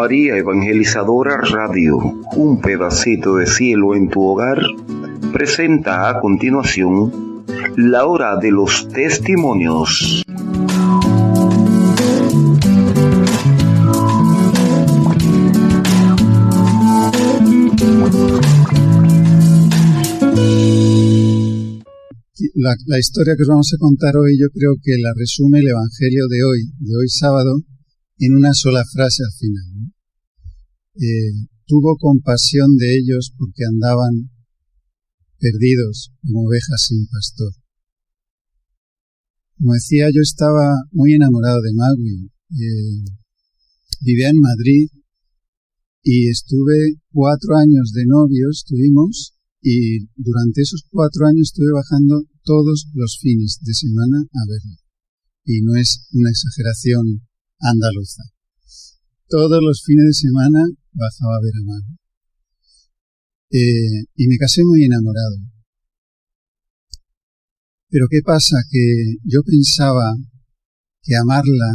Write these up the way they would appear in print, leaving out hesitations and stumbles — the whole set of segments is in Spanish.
María Evangelizadora Radio, un pedacito de cielo en tu hogar, presenta a continuación la hora de los testimonios. La historia que os vamos a contar hoy, yo creo que la resume el Evangelio de hoy sábado, en una sola frase al final, ¿no? Tuvo compasión de ellos porque andaban perdidos como ovejas sin pastor. Como decía, yo estaba muy enamorado de Magui. Vivía en Madrid y estuve 4 años de novios, y durante esos 4 años estuve bajando todos los fines de semana a verlo. Y no es una exageración andaluza. Todos los fines de semana bajaba a ver a Magui. Y me casé muy enamorado. Pero ¿qué pasa? Que yo pensaba que amarla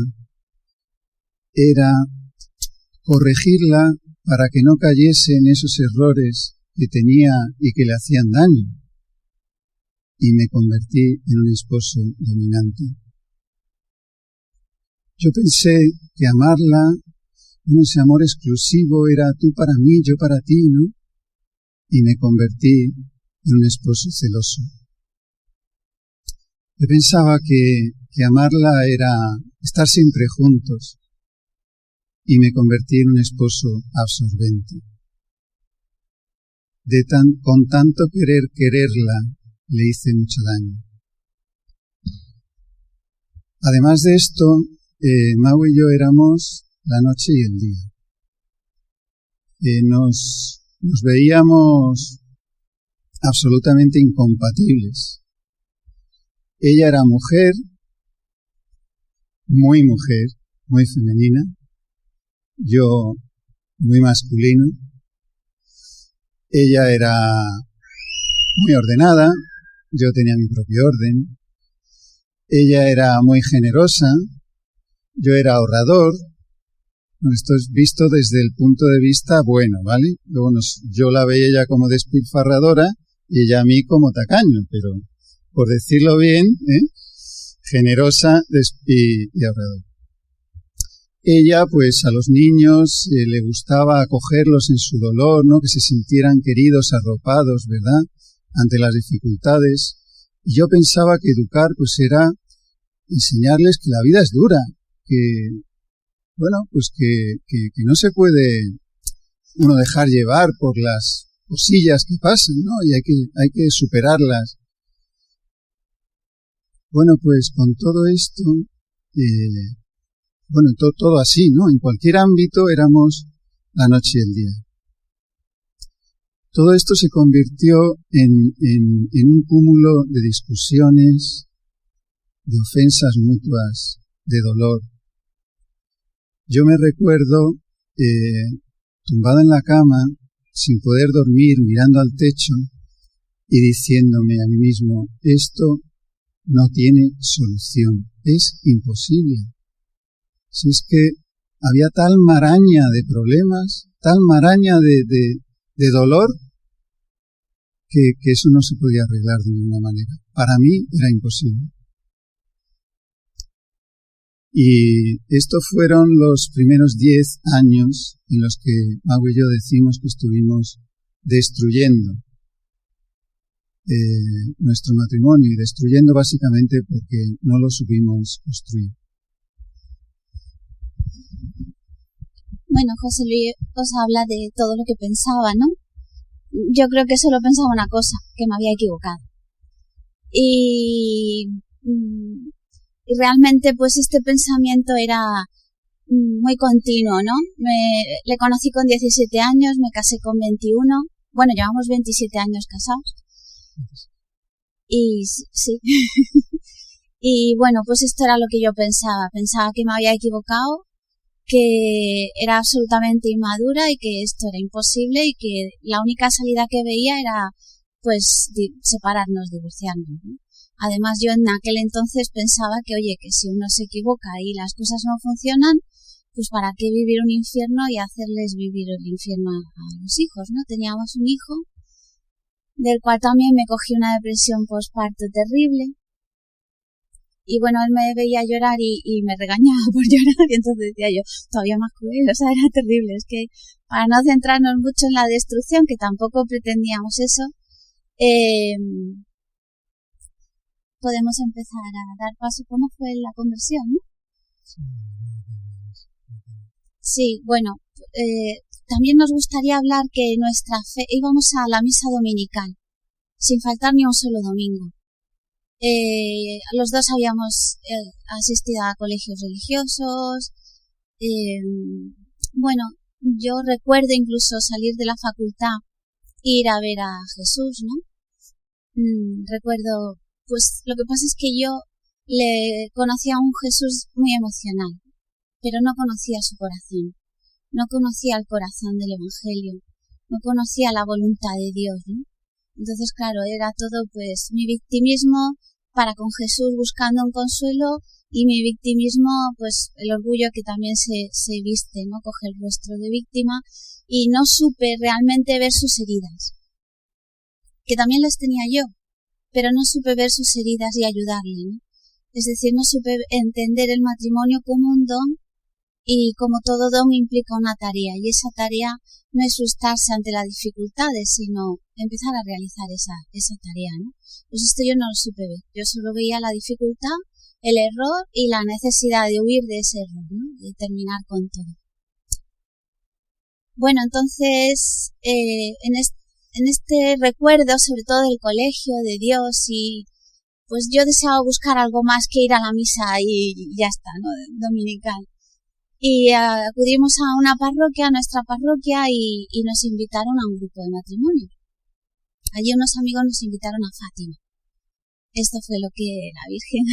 era corregirla para que no cayese en esos errores que tenía y que le hacían daño. Y me convertí en un esposo dominante. Yo pensé que amarla, ese amor exclusivo, era tú para mí, yo para ti, ¿no? Y me convertí en un esposo celoso. Yo pensaba que amarla era estar siempre juntos, y me convertí en un esposo absorbente. Con tanto quererla, le hice mucho daño. Además de esto, Mau y yo éramos la noche y el día. Nos veíamos absolutamente incompatibles. Ella era mujer, muy femenina, yo muy masculino. Ella era muy ordenada, yo tenía mi propio orden. Ella era muy generosa, yo era ahorrador. Esto es visto desde el punto de vista bueno, ¿vale? Luego yo la veía ella como despilfarradora y ella a mí como tacaño, pero por decirlo bien, generosa y ahorrador. Ella, pues a los niños le gustaba acogerlos en su dolor, ¿no? Que se sintieran queridos, arropados, ¿verdad? Ante las dificultades. Y yo pensaba que educar, pues era enseñarles que la vida es dura, que no se puede uno dejar llevar por las cosillas que pasan, ¿no? Y hay que superarlas. Bueno, pues con todo esto, todo así, ¿no? En cualquier ámbito éramos la noche y el día. Todo esto se convirtió en un cúmulo de discusiones, de ofensas mutuas, de dolor. Yo me recuerdo tumbado en la cama, sin poder dormir, mirando al techo y diciéndome a mí mismo, esto no tiene solución, es imposible. Si es que había tal maraña de problemas, tal maraña de dolor, que eso no se podía arreglar de ninguna manera. Para mí era imposible. Y estos fueron los primeros 10 años en los que Mau y yo decimos que estuvimos destruyendo nuestro matrimonio, y destruyendo básicamente porque no lo supimos construir. Bueno, José Luis os habla de todo lo que pensaba, ¿no? Yo creo que solo pensaba una cosa, que me había equivocado. Y realmente pues este pensamiento era muy continuo, ¿no? Le conocí con 17 años, me casé con 21. Bueno, llevamos 27 años casados. Y sí. Y bueno, pues esto era lo que yo pensaba. Pensaba que me había equivocado, que era absolutamente inmadura y que esto era imposible y que la única salida que veía era pues separarnos, divorciarnos, ¿no? Además yo en aquel entonces pensaba que, oye, que si uno se equivoca y las cosas no funcionan, pues para qué vivir un infierno y hacerles vivir el infierno a los hijos, ¿no? Teníamos un hijo del cual también me cogí una depresión postparto terrible. Y bueno, él me veía llorar y me regañaba por llorar, y entonces decía yo, todavía más cruel, o sea, era terrible. Es que para no centrarnos mucho en la destrucción, que tampoco pretendíamos eso, podemos empezar a dar paso. ¿Cómo fue la conversión, no? Sí, bueno, también nos gustaría hablar que nuestra fe, íbamos a la misa dominical, sin faltar ni un solo domingo. Los dos habíamos asistido a colegios religiosos. Bueno, yo recuerdo incluso salir de la facultad e ir a ver a Jesús, ¿no? Recuerdo, pues lo que pasa es que yo le conocía a un Jesús muy emocional, pero no conocía su corazón, no conocía el corazón del Evangelio, no conocía la voluntad de Dios, ¿no? Entonces, claro, era todo pues mi victimismo para con Jesús buscando un consuelo, y mi victimismo, pues el orgullo que también se viste, ¿no? Coge el rostro de víctima, y no supe realmente ver sus heridas, que también las tenía yo, pero no supe ver sus heridas y ayudarle, ¿no? Es decir, no supe entender el matrimonio como un don, y como todo don implica una tarea, y esa tarea no es frustrarse ante las dificultades, sino empezar a realizar esa tarea, ¿no? Pues esto yo no lo supe ver, yo solo veía la dificultad, el error y la necesidad de huir de ese error, ¿no? De terminar con todo. Bueno, entonces, en este recuerdo, sobre todo del colegio, de Dios, y pues yo deseaba buscar algo más que ir a la misa y ya está, ¿no? Dominical. Y acudimos a una parroquia, a nuestra parroquia, y nos invitaron a un grupo de matrimonio. Allí unos amigos nos invitaron a Fátima. Esto fue lo que la Virgen,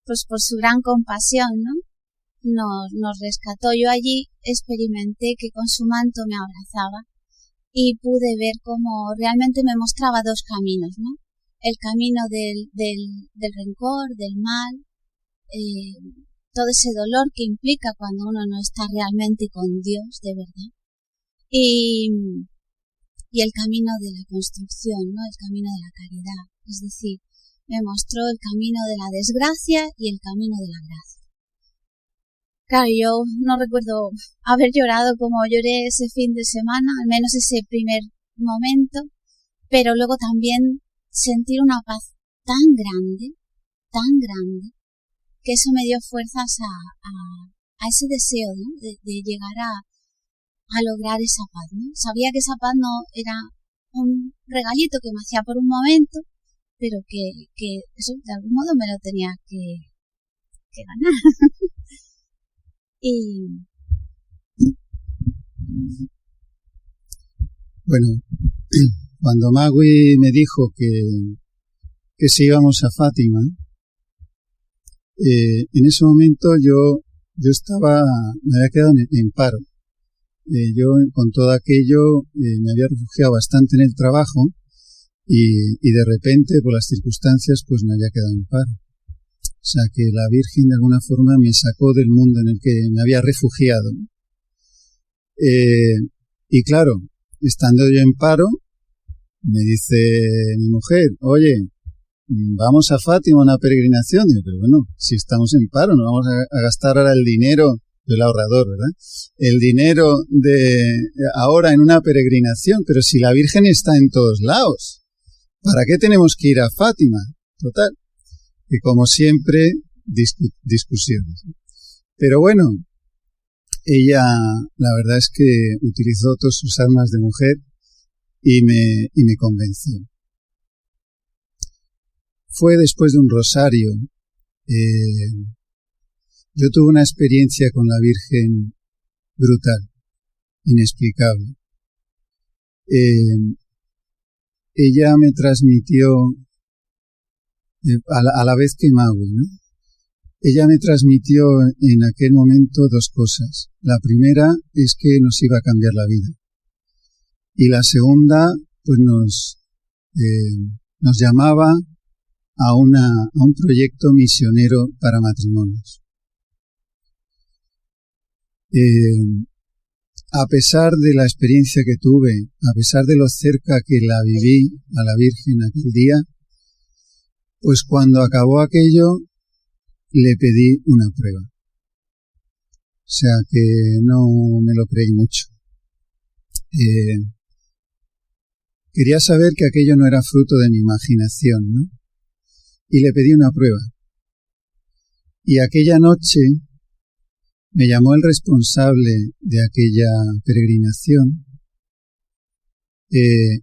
pues por su gran compasión, ¿no? Nos rescató. Yo allí experimenté que con su manto me abrazaba y pude ver cómo realmente me mostraba dos caminos, ¿no? El camino del rencor, del mal, todo ese dolor que implica cuando uno no está realmente con Dios, de verdad. Y el camino de la construcción, ¿no? El camino de la caridad. Es decir, me mostró el camino de la desgracia y el camino de la gracia. Claro, yo no recuerdo haber llorado como lloré ese fin de semana, al menos ese primer momento, pero luego también sentir una paz tan grande, que eso me dio fuerzas a ese deseo, ¿no? de llegar a lograr esa paz, ¿no? Sabía que esa paz no era un regalito que me hacía por un momento, pero que eso de algún modo me lo tenía que ganar. Y bueno, cuando Magui me dijo que si íbamos a Fátima, en ese momento yo me había quedado en paro. Yo con todo aquello me había refugiado bastante en el trabajo y de repente por las circunstancias pues me había quedado en paro. O sea que la Virgen de alguna forma me sacó del mundo en el que me había refugiado. Y claro, estando yo en paro, me dice mi mujer, oye, vamos a Fátima, una peregrinación. Digo, pero bueno, si estamos en paro, no vamos a gastar ahora el dinero del ahorrador, ¿verdad? El dinero de ahora en una peregrinación, pero si la Virgen está en todos lados, ¿para qué tenemos que ir a Fátima? Total. Y como siempre, discusiones. Pero bueno, ella, la verdad es que utilizó todas sus armas de mujer y me convenció. Fue después de un rosario. Yo tuve una experiencia con la Virgen brutal, inexplicable. Ella me transmitió, a la vez que Magui, ¿no? Ella me transmitió en aquel momento dos cosas. La primera es que nos iba a cambiar la vida. Y la segunda, pues nos llamaba a un proyecto misionero para matrimonios. A pesar de la experiencia que tuve, a pesar de lo cerca que la viví a la Virgen aquel día, pues cuando acabó aquello le pedí una prueba. O sea que no me lo creí mucho. Quería saber que aquello no era fruto de mi imaginación, ¿no? Y le pedí una prueba. Y aquella noche me llamó el responsable de aquella peregrinación.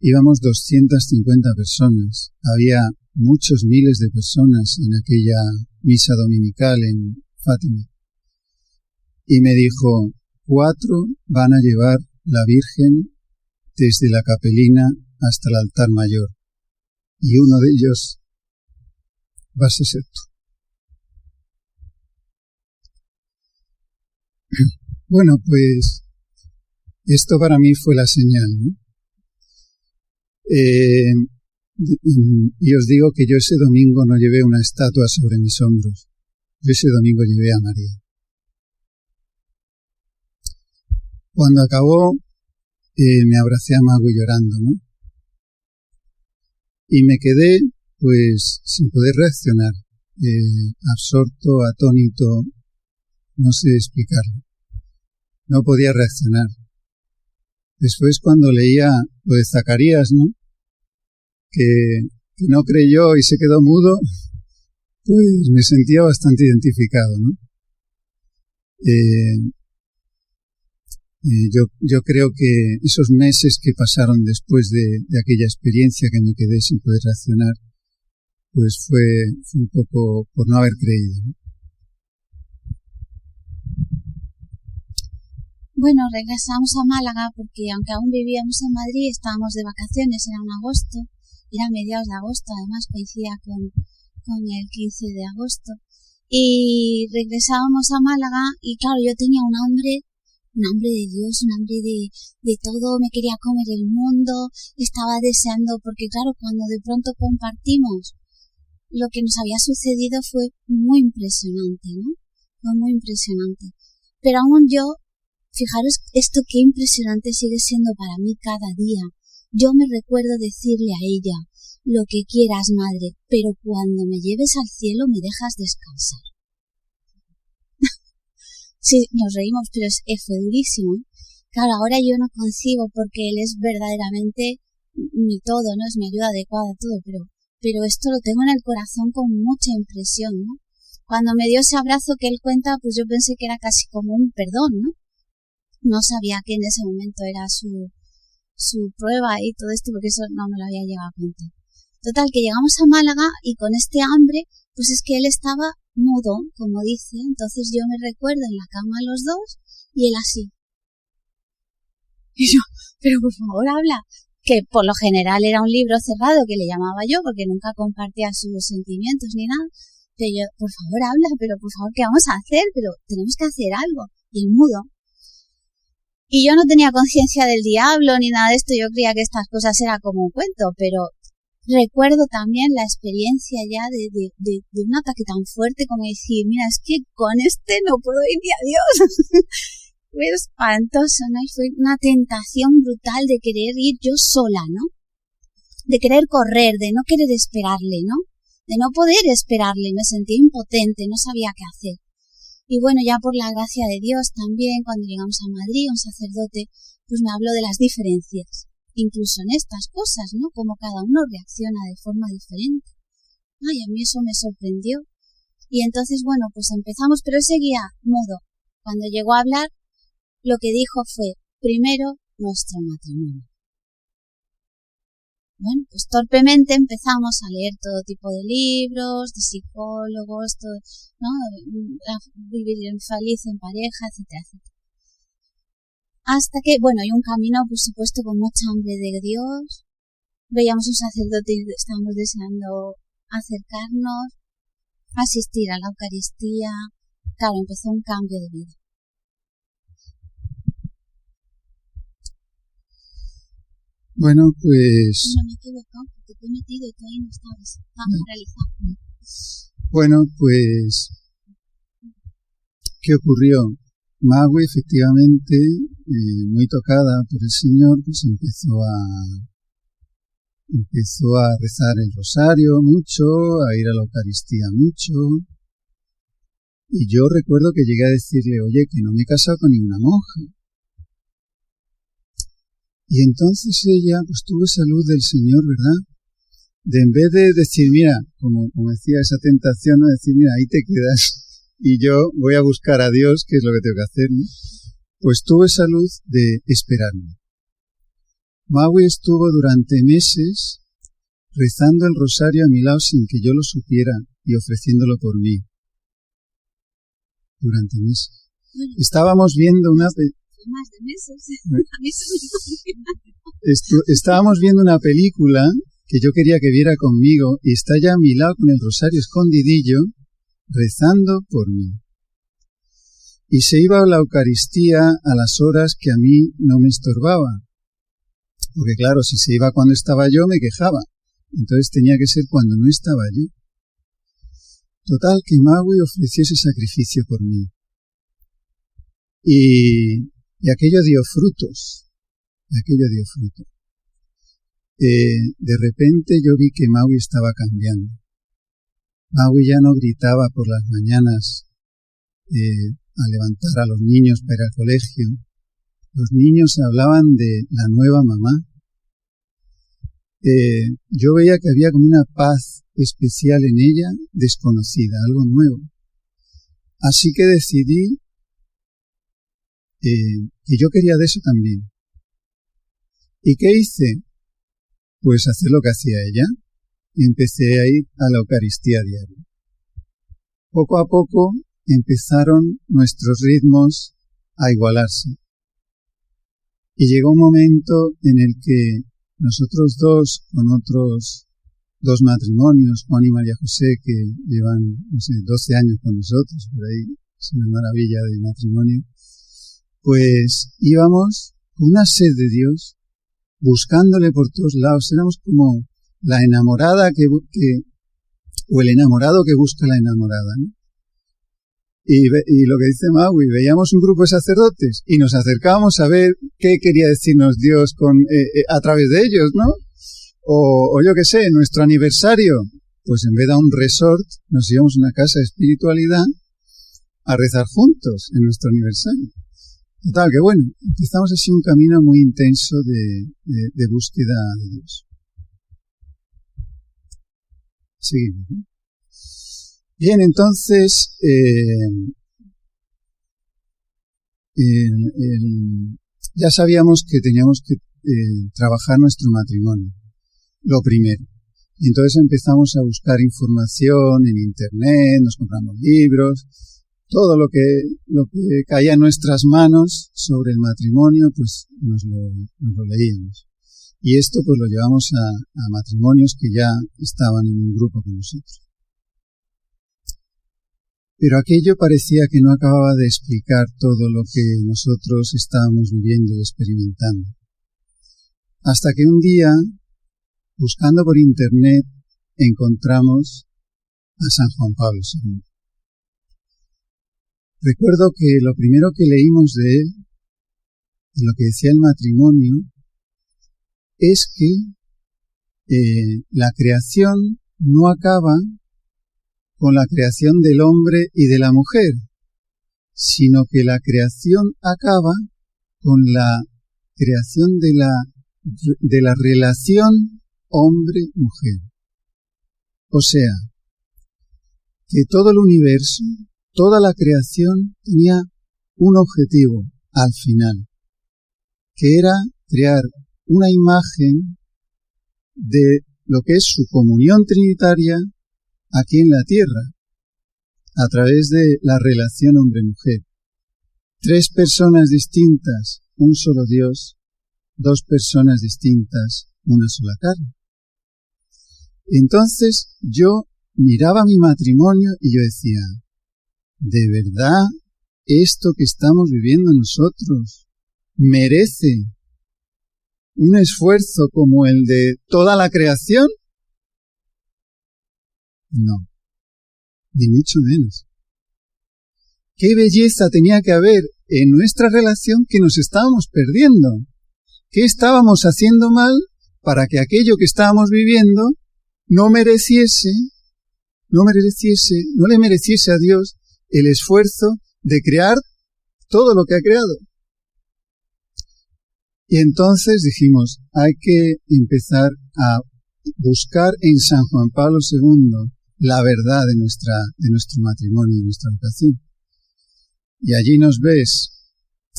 Íbamos 250 personas. Había muchos miles de personas en aquella misa dominical en Fátima. Y me dijo, 4 van a llevar la Virgen desde la capelina hasta el altar mayor. Y uno de ellos vas a ser tú. Bueno, pues esto para mí fue la señal, ¿no? Y os digo que yo ese domingo no llevé una estatua sobre mis hombros. Yo ese domingo llevé a María. Cuando acabó, me abracé a Magui llorando, ¿no? Y me quedé, pues, sin poder reaccionar, absorto, atónito, no sé explicarlo. No podía reaccionar. Después, cuando leía lo de Zacarías, ¿no? Que no creyó y se quedó mudo, pues me sentía bastante identificado, ¿no? Yo creo que esos meses que pasaron después de aquella experiencia que me quedé sin poder reaccionar, pues fue un poco por no haber creído, ¿no? Bueno, regresamos a Málaga porque aunque aún vivíamos en Madrid, estábamos de vacaciones, era en agosto, era mediados de agosto, además coincidía con el 15 de agosto. Y regresábamos a Málaga y claro, yo tenía un hambre de Dios, un hambre de todo, me quería comer el mundo, estaba deseando, porque claro, cuando de pronto compartimos lo que nos había sucedido fue muy impresionante, ¿no? Fue muy impresionante. Pero aún yo, fijaros esto qué impresionante sigue siendo para mí cada día. Yo me recuerdo decirle a ella, lo que quieras, madre, pero cuando me lleves al cielo me dejas descansar. Sí, nos reímos, pero fue durísimo. Claro, ahora yo no concibo porque él es verdaderamente mi todo, ¿no? Es mi ayuda adecuada, todo, pero esto lo tengo en el corazón con mucha impresión, ¿no? Cuando me dio ese abrazo que él cuenta, pues yo pensé que era casi como un perdón, ¿no? No sabía que en ese momento era su prueba y todo esto, porque eso no me lo había llegado a contar. Total, que llegamos a Málaga y con este hambre, pues es que él estaba mudo, como dice, entonces yo me recuerdo en la cama los dos y él así. Y yo, pero por favor habla, que por lo general era un libro cerrado que le llamaba yo, porque nunca compartía sus sentimientos ni nada, pero yo, por favor habla, pero por favor, ¿qué vamos a hacer? Pero tenemos que hacer algo. Y el mudo. Y yo no tenía conciencia del diablo ni nada de esto, yo creía que estas cosas era como un cuento, pero recuerdo también la experiencia ya de un ataque tan fuerte como decir, mira, es que con este no puedo ir ni a Dios. Fue espantoso, ¿no? Y fue una tentación brutal de querer ir yo sola, ¿no? De querer correr, de no querer esperarle, ¿no? De no poder esperarle, me sentía impotente, no sabía qué hacer. Y bueno, ya por la gracia de Dios también, cuando llegamos a Madrid, un sacerdote pues me habló de las diferencias, incluso en estas cosas, ¿no? Como cada uno reacciona de forma diferente. Ay, a mí eso me sorprendió. Y entonces, bueno, pues empezamos, pero él seguía mudo. Cuando llegó a hablar, lo que dijo fue, primero, nuestro matrimonio. Bueno, pues torpemente empezamos a leer todo tipo de libros, de psicólogos, todo, ¿no? Vivir feliz en pareja, etcétera, etcétera. Hasta que, bueno, hay un camino, por supuesto, con mucha hambre de Dios. Veíamos un sacerdote y estábamos deseando acercarnos, asistir a la Eucaristía. Claro, empezó un cambio de vida. Bueno, pues... No me he equivocado porque te he metido y tú ahí no estabas. Vamos a realizar. Bueno, pues... ¿Qué ocurrió? Magui efectivamente, muy tocada por el Señor, pues empezó a rezar el rosario mucho, a ir a la Eucaristía mucho. Y yo recuerdo que llegué a decirle, oye, que no me he casado con ninguna monja. Y entonces ella pues tuvo esa luz del Señor, ¿verdad? De en vez de decir, mira, como decía esa tentación, ¿no? Decir, mira, ahí te quedas y yo voy a buscar a Dios, que es lo que tengo que hacer, ¿no? Pues tuvo esa luz de esperarme. Magui estuvo durante meses rezando el rosario a mi lado sin que yo lo supiera y ofreciéndolo por mí. Durante meses. Estábamos viendo una... Más de meses. A mí se me Estábamos viendo una película que yo quería que viera conmigo y está ya a mi lado con el rosario escondidillo rezando por mí. Y se iba a la Eucaristía a las horas que a mí no me estorbaba. Porque claro, si se iba cuando estaba yo me quejaba. Entonces tenía que ser cuando no estaba yo. Total, que Magui ofreció ese sacrificio por mí. Y aquello dio frutos. De repente yo vi que Magui estaba cambiando. Magui ya no gritaba por las mañanas a levantar a los niños para ir al colegio. Los niños hablaban de la nueva mamá. Yo veía que había como una paz especial en ella, desconocida, algo nuevo. Así que decidí que yo quería de eso también. ¿Y qué hice? Pues hacer lo que hacía ella. Y empecé a ir a la Eucaristía diaria. Poco a poco empezaron nuestros ritmos a igualarse. Y llegó un momento en el que nosotros dos, con otros 2 matrimonios, Juan y María José, que llevan, 12 años con nosotros, por ahí es una maravilla de matrimonio, pues íbamos con una sed de Dios, buscándole por todos lados. Éramos como la enamorada o el enamorado que busca la enamorada, ¿no? Y lo que dice Magui, veíamos un grupo de sacerdotes y nos acercábamos a ver qué quería decirnos Dios a través de ellos, ¿no? O yo qué sé, nuestro aniversario, pues en vez de a un resort, nos íbamos a una casa de espiritualidad a rezar juntos en nuestro aniversario. Total, que bueno, empezamos así un camino muy intenso de búsqueda de Dios. Seguimos, ¿no? Bien, entonces, ya sabíamos que teníamos que trabajar nuestro matrimonio, lo primero. Y entonces empezamos a buscar información en internet, nos compramos libros, todo lo que caía en nuestras manos sobre el matrimonio, pues nos lo leíamos. Y esto pues lo llevamos a matrimonios que ya estaban en un grupo con nosotros. Pero aquello parecía que no acababa de explicar todo lo que nosotros estábamos viviendo y experimentando. Hasta que un día, buscando por internet, encontramos a San Juan Pablo II. Recuerdo que lo primero que leímos de él, de lo que decía el matrimonio, es que la creación no acaba con la creación del hombre y de la mujer, sino que la creación acaba con la creación de la relación hombre-mujer. O sea, que todo el universo, toda la creación tenía un objetivo al final, que era crear una imagen de lo que es su comunión trinitaria aquí en la tierra, a través de la relación hombre-mujer. 3 personas distintas, un solo Dios, 2 personas distintas, una sola carne. Entonces yo miraba mi matrimonio y yo decía, ¿de verdad esto que estamos viviendo nosotros merece un esfuerzo como el de toda la creación? No, ni mucho menos. ¿Qué belleza tenía que haber en nuestra relación que nos estábamos perdiendo. ¿Qué estábamos haciendo mal para que aquello que estábamos viviendo no le mereciese a Dios el esfuerzo de crear todo lo que ha creado? Y entonces dijimos, hay que empezar a buscar en San Juan Pablo II la verdad de nuestro matrimonio, de nuestra vocación. Y allí nos ves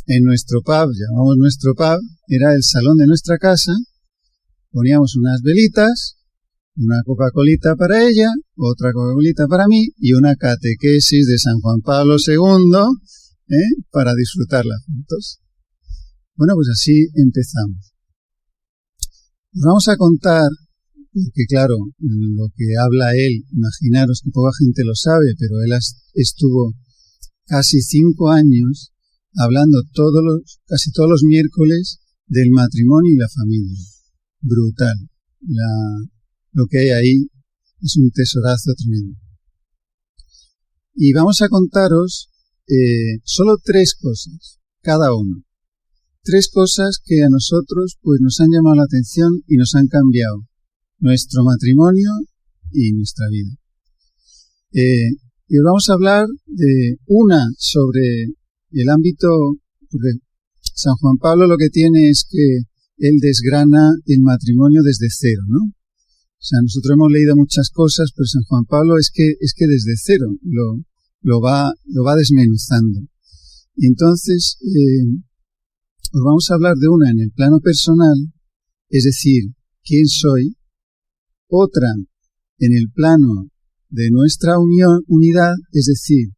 en nuestro pub, llamamos nuestro pub, era el salón de nuestra casa, poníamos unas velitas, una Coca-Colita para ella, otra Coca-Colita para mí y una catequesis de San Juan Pablo II, para disfrutarla juntos. Bueno, pues así empezamos. Os vamos a contar, porque claro, lo que habla él, imaginaros que poca gente lo sabe, pero él estuvo casi 5 años hablando casi todos los miércoles del matrimonio y la familia. Brutal. Lo que hay ahí es un tesorazo tremendo. Y vamos a contaros solo 3 cosas, cada uno. 3 cosas que a nosotros pues nos han llamado la atención y nos han cambiado nuestro matrimonio y nuestra vida. Y os vamos a hablar de una sobre el ámbito, porque San Juan Pablo lo que tiene es que él desgrana el matrimonio desde cero, ¿no? O sea, nosotros hemos leído muchas cosas, pero San Juan Pablo es que desde cero lo va desmenuzando. Y entonces, os vamos a hablar de una en el plano personal, es decir, quién soy, otra en el plano de nuestra unidad, es decir,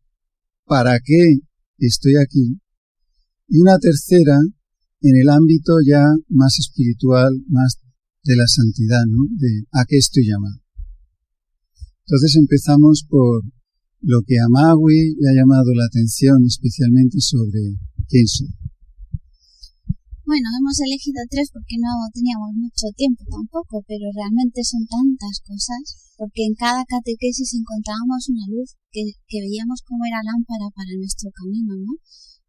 para qué estoy aquí, y una tercera en el ámbito ya más espiritual, más de la santidad, ¿no? De a qué estoy llamado. Entonces empezamos por lo que a Magui le ha llamado la atención especialmente sobre quién soy. Bueno, hemos elegido 3 porque no teníamos mucho tiempo tampoco, pero realmente son tantas cosas, porque en cada catequesis encontrábamos una luz que veíamos como era lámpara para nuestro camino, ¿no?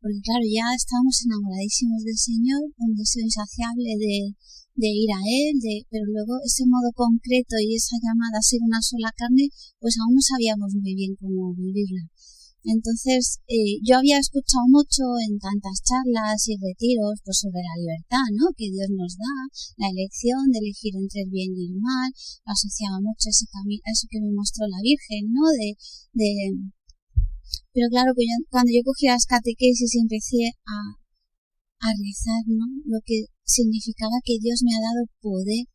Porque claro, ya estábamos enamoradísimos del Señor, un deseo insaciable de ir a Él, pero luego ese modo concreto y esa llamada a ser una sola carne, pues aún no sabíamos muy bien cómo vivirla. Entonces, yo había escuchado mucho en tantas charlas y retiros pues sobre la libertad, ¿no? Que Dios nos da, la elección de elegir entre el bien y el mal. Lo asociaba mucho a eso que me mostró la Virgen, ¿no? Pero claro, que cuando yo cogí las catequesis y empecé a rezar, ¿no? Lo que significaba que Dios me ha dado poder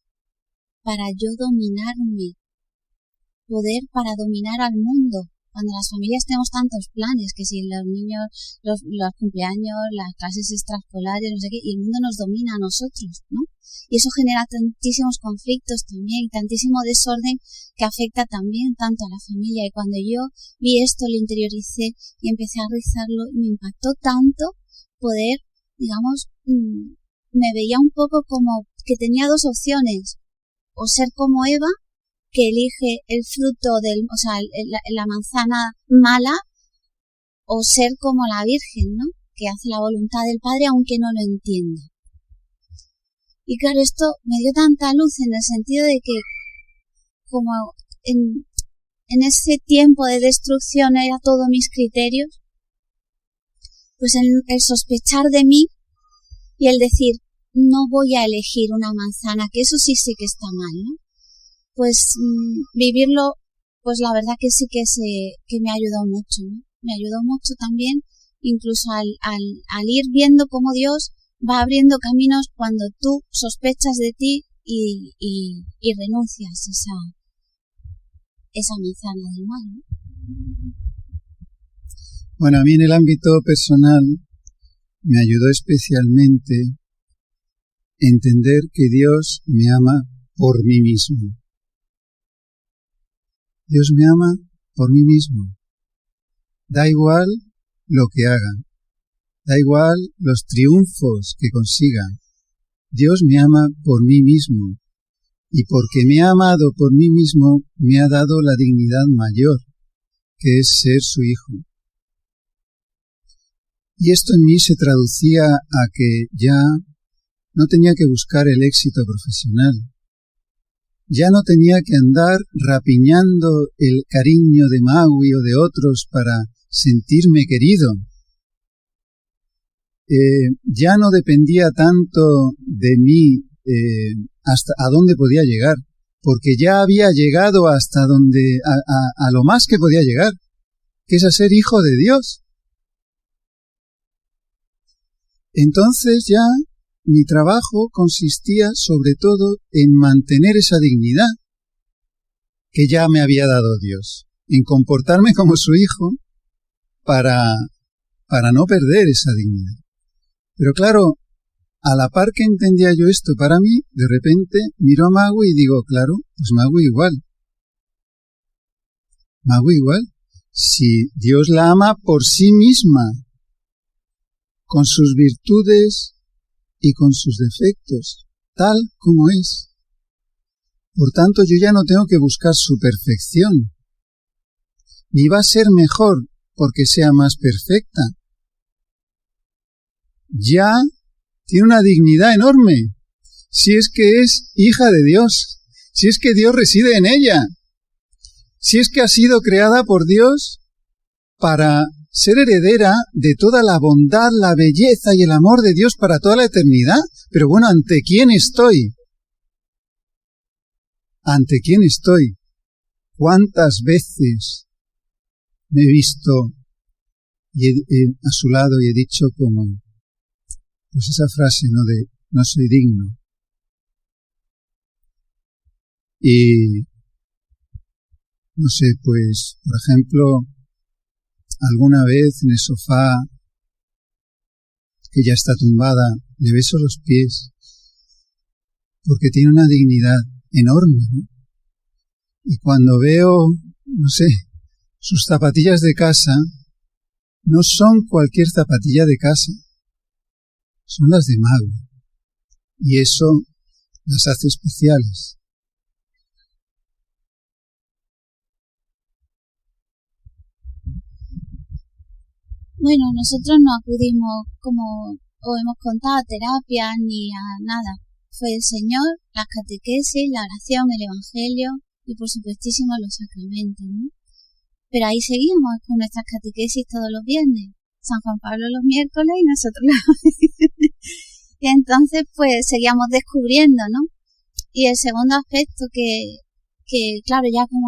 para yo dominarme, poder para dominar al mundo. Cuando las familias tenemos tantos planes, que si los niños, los cumpleaños, las clases extraescolares, no sé qué, y el mundo nos domina a nosotros, ¿no? Y eso genera tantísimos conflictos también, y tantísimo desorden que afecta también tanto a la familia. Y cuando yo vi esto, lo interioricé y empecé a rezarlo, me impactó tanto poder, digamos, me veía un poco como que tenía 2 opciones, o ser como Eva, que elige el fruto la manzana mala, o ser como la Virgen, ¿no? Que hace la voluntad del Padre aunque no lo entienda. Y claro, esto me dio tanta luz en el sentido de que, como en ese tiempo de destrucción era todo mis criterios, pues el sospechar de mí y el decir, no voy a elegir una manzana, que eso sí sé que está mal, ¿no? Pues vivirlo, pues la verdad que sí que me ayudó mucho, ¿no? Me ayudó mucho también, incluso al ir viendo cómo Dios va abriendo caminos cuando tú sospechas de ti y renuncias esa manzana del mal, ¿no? Bueno, a mí en el ámbito personal me ayudó especialmente entender que Dios me ama por mí mismo. Dios me ama por mí mismo. Da igual lo que haga, da igual los triunfos que consiga. Dios me ama por mí mismo. Y porque me ha amado por mí mismo, me ha dado la dignidad mayor, que es ser su hijo. Y esto en mí se traducía a que ya no tenía que buscar el éxito profesional. Ya no tenía que andar rapiñando el cariño de Magui o de otros para sentirme querido. Ya no dependía tanto de mí hasta a dónde podía llegar, porque ya había llegado hasta donde a lo más que podía llegar, que es a ser hijo de Dios. Entonces ya mi trabajo consistía sobre todo en mantener esa dignidad que ya me había dado Dios, en comportarme como su hijo para no perder esa dignidad. Pero claro, a la par que entendía yo esto para mí, de repente miro a Magui y digo, claro, pues Magui igual. Magui igual. Si Dios la ama por sí misma, con sus virtudes y con sus defectos, tal como es. Por tanto, yo ya no tengo que buscar su perfección, ni va a ser mejor porque sea más perfecta. Ya tiene una dignidad enorme, si es que es hija de Dios, si es que Dios reside en ella, si es que ha sido creada por Dios para ser heredera de toda la bondad, la belleza y el amor de Dios para toda la eternidad. Pero bueno, ¿ante quién estoy? ¿Ante quién estoy? ¿Cuántas veces me he visto a su lado y he dicho como, pues esa frase, ¿no? De no soy digno. Y, no sé, pues, por ejemplo, alguna vez en el sofá, que ya está tumbada, le beso los pies, porque tiene una dignidad enorme, ¿no? Y cuando veo, no sé, sus zapatillas de casa, no son cualquier zapatilla de casa, son las de Magui, y eso las hace especiales. Bueno, nosotros no acudimos, como os hemos contado, a terapia ni a nada. Fue el Señor, las catequesis, la oración, el Evangelio y por supuestísimo los sacramentos, ¿no? Pero ahí seguimos con nuestras catequesis todos los viernes. San Juan Pablo los miércoles y nosotros los y entonces pues seguíamos descubriendo, ¿no? Y el segundo aspecto que claro, ya como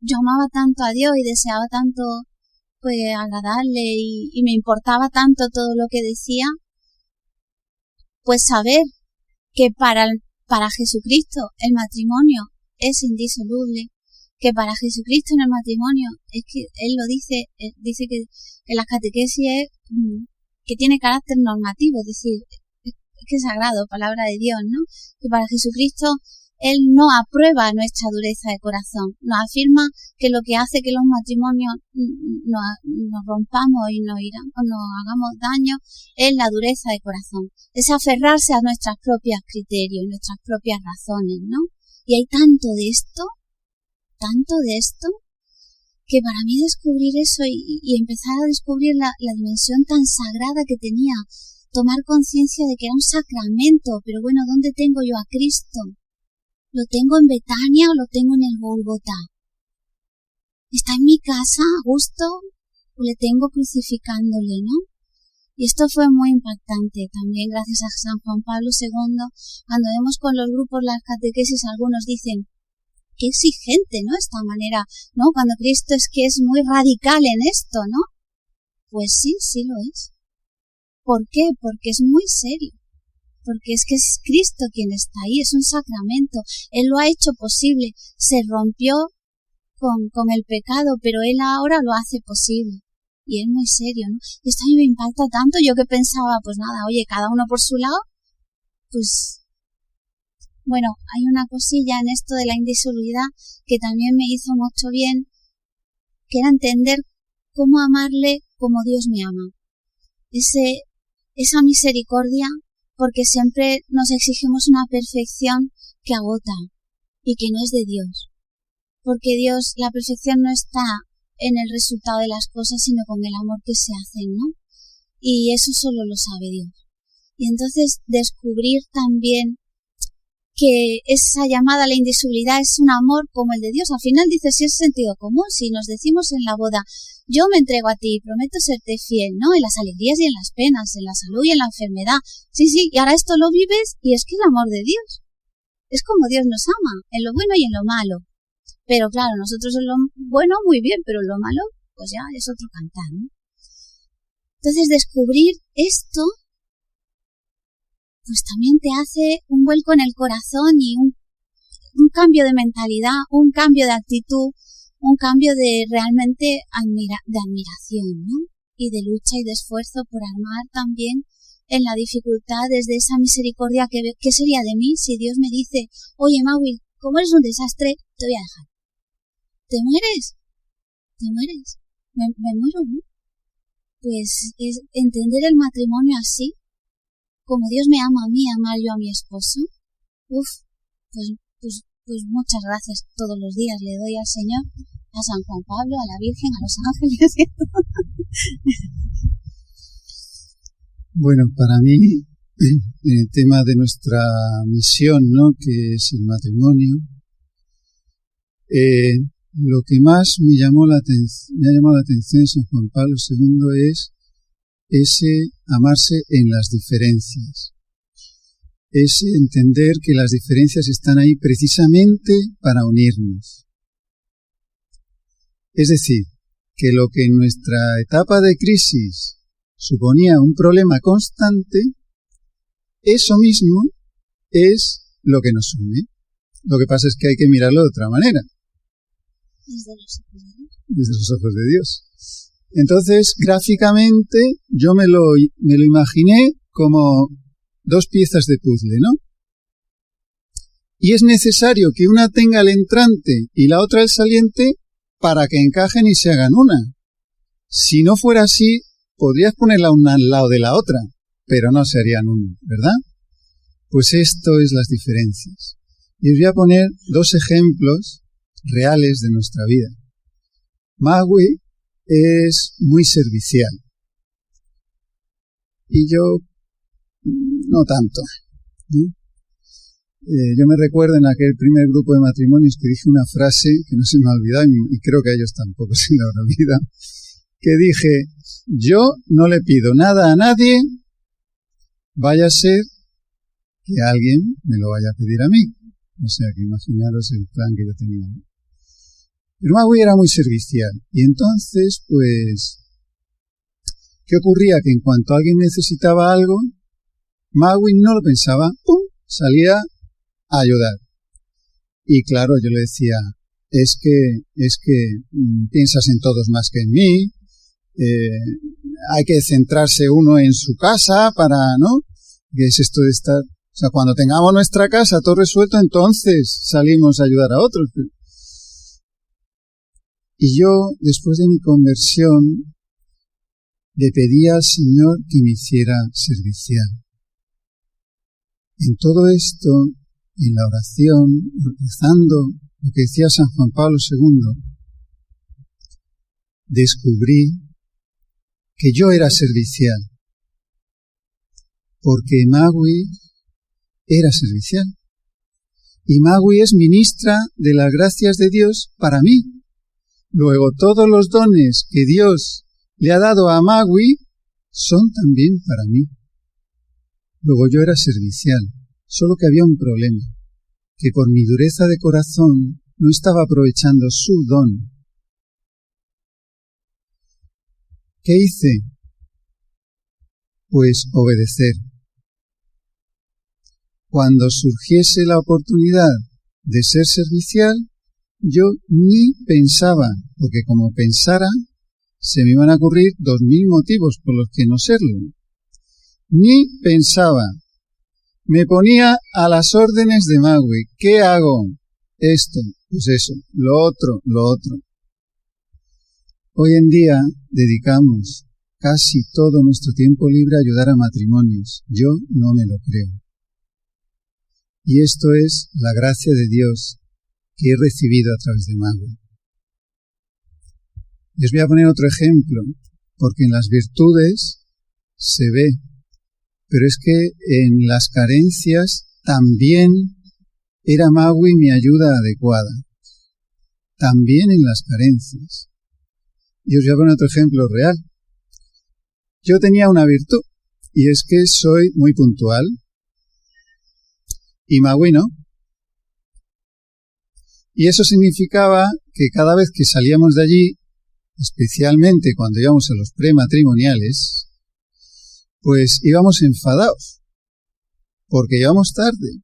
yo amaba tanto a Dios y deseaba tanto pues agradarle y me importaba tanto todo lo que decía, pues saber que para Jesucristo el matrimonio es indisoluble, que para Jesucristo en el matrimonio es que Él lo dice que en las catequesis es que tiene carácter normativo, es decir, es que es sagrado, palabra de Dios, ¿no? Que para Jesucristo Él no aprueba nuestra dureza de corazón, nos afirma que lo que hace que los matrimonios nos rompamos y nos hagamos daño es la dureza de corazón, es aferrarse a nuestros propios criterios, nuestras propias razones, ¿no? Y hay tanto de esto, que para mí descubrir eso y empezar a descubrir la dimensión tan sagrada que tenía, tomar conciencia de que era un sacramento, pero bueno, ¿dónde tengo yo a Cristo? ¿Lo tengo en Betania o lo tengo en el Gólgota? ¿Está en mi casa a gusto o le tengo crucificándole, no? Y esto fue muy impactante también gracias a San Juan Pablo II. Cuando vemos con los grupos las catequesis, algunos dicen, qué exigente, ¿no? Esta manera, ¿no? Cuando Cristo es que es muy radical en esto, ¿no? Pues sí, sí lo es. ¿Por qué? Porque es muy serio. Porque es que es Cristo quien está ahí, es un sacramento. Él lo ha hecho posible, se rompió con el pecado, pero Él ahora lo hace posible. Y es muy serio, ¿no? Y esto a mí me impacta tanto, yo que pensaba, pues nada, oye, cada uno por su lado, pues bueno, hay una cosilla en esto de la indisolubilidad que también me hizo mucho bien, que era entender cómo amarle como Dios me ama. Esa misericordia, porque siempre nos exigimos una perfección que agota y que no es de Dios. Porque Dios, la perfección no está en el resultado de las cosas, sino con el amor que se hacen, ¿no? y eso solo lo sabe Dios. Y entonces descubrir también que esa llamada a la indisolubilidad es un amor como el de Dios. Al final dice, si es sentido común, si nos decimos en la boda, yo me entrego a ti, prometo serte fiel, ¿no? En las alegrías y en las penas, en la salud y en la enfermedad. Sí, y ahora esto lo vives y es que el amor de Dios es como Dios nos ama, en lo bueno y en lo malo. Pero claro, nosotros en lo bueno muy bien, pero en lo malo pues ya es otro cantar, ¿no? Entonces descubrir esto pues también te hace un vuelco en el corazón y un cambio de mentalidad, un cambio de actitud, un cambio de realmente de admiración, ¿no? Y de lucha y de esfuerzo por amar también en la dificultad desde esa misericordia ¿qué sería de mí si Dios me dice, oye Maui, como eres un desastre, te voy a dejar? ¿Te mueres? Me muero, ¿no? Pues es entender el matrimonio así, como Dios me ama a mí, amar yo a mi esposo. Pues muchas gracias todos los días le doy al Señor, a San Juan Pablo, a la Virgen, a los ángeles. Bueno, para mí, en el tema de nuestra misión, ¿no?, que es el matrimonio, lo que más me ha llamado la atención de San Juan Pablo II es ese amarse en las diferencias, ese entender que las diferencias están ahí precisamente para unirnos. Es decir, que lo que en nuestra etapa de crisis suponía un problema constante, eso mismo es lo que nos une. Lo que pasa es que hay que mirarlo de otra manera. Desde los ojos de Dios. Entonces, gráficamente, yo me lo imaginé como dos piezas de puzzle, ¿no? Y es necesario que una tenga el entrante y la otra el saliente para que encajen y se hagan una. Si no fuera así, podrías ponerla una al lado de la otra, pero no se harían una, ¿verdad? Pues esto es las diferencias. Y os voy a poner dos ejemplos reales de nuestra vida. Magui es muy servicial y yo no tanto, ¿no? Yo me recuerdo en aquel primer grupo de matrimonios que dije una frase que no se me ha olvidado y creo que a ellos tampoco se me habrá olvidado, que dije, yo no le pido nada a nadie, vaya a ser que alguien me lo vaya a pedir a mí. O sea que imaginaros el plan que yo tenía, ¿no? Pero Magui era muy servicial y entonces, pues, ¿qué ocurría? Que en cuanto alguien necesitaba algo, Magui no lo pensaba, ¡pum!, salía a ayudar. Y claro, yo le decía, es que piensas en todos más que en mí, hay que centrarse uno en su casa para, ¿no? ¿Qué es esto de estar? O sea, cuando tengamos nuestra casa todo resuelto, entonces salimos a ayudar a otros. Y yo, después de mi conversión, le pedí al Señor que me hiciera servicial. En todo esto, en la oración, rezando lo que decía San Juan Pablo II, descubrí que yo era servicial, porque Magui era servicial. Y Magui es ministra de las gracias de Dios para mí. Luego, todos los dones que Dios le ha dado a Magui son también para mí. Luego yo era servicial, solo que había un problema, que por mi dureza de corazón no estaba aprovechando su don. ¿Qué hice? Pues obedecer. Cuando surgiese la oportunidad de ser servicial, yo ni pensaba, porque como pensara, se me iban a ocurrir 2000 motivos por los que no serlo. Ni pensaba. Me ponía a las órdenes de Magui. ¿Qué hago? Esto, pues eso, lo otro. Hoy en día dedicamos casi todo nuestro tiempo libre a ayudar a matrimonios. Yo no me lo creo. Y esto es la gracia de Dios que he recibido a través de Magui. Y os voy a poner otro ejemplo, porque en las virtudes se ve, pero es que en las carencias también era Magui mi ayuda adecuada, también en las carencias. Y os voy a poner otro ejemplo real. Yo tenía una virtud, y es que soy muy puntual, y Magui no. Y eso significaba que cada vez que salíamos de allí, especialmente cuando íbamos a los prematrimoniales, pues íbamos enfadados, porque íbamos tarde.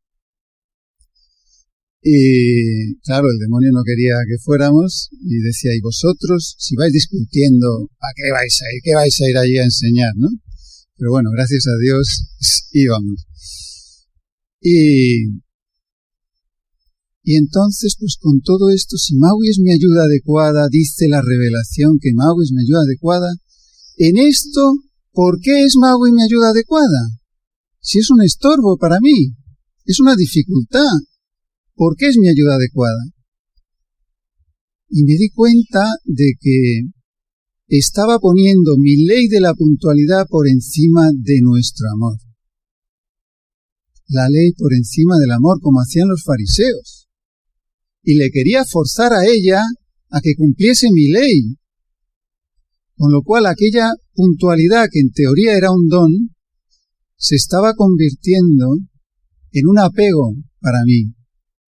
Y claro, el demonio no quería que fuéramos y decía, y vosotros, si vais discutiendo, ¿a qué vais a ir? ¿Qué vais a ir allí a enseñar, no? Pero bueno, gracias a Dios íbamos. Y entonces, pues con todo esto, si Magui es mi ayuda adecuada, dice la revelación que Magui es mi ayuda adecuada, en esto, ¿por qué es Magui mi ayuda adecuada? Si es un estorbo para mí, es una dificultad. ¿Por qué es mi ayuda adecuada? Y me di cuenta de que estaba poniendo mi ley de la puntualidad por encima de nuestro amor. La ley por encima del amor, como hacían los fariseos. Y le quería forzar a ella a que cumpliese mi ley. Con lo cual aquella puntualidad que en teoría era un don, se estaba convirtiendo en un apego para mí,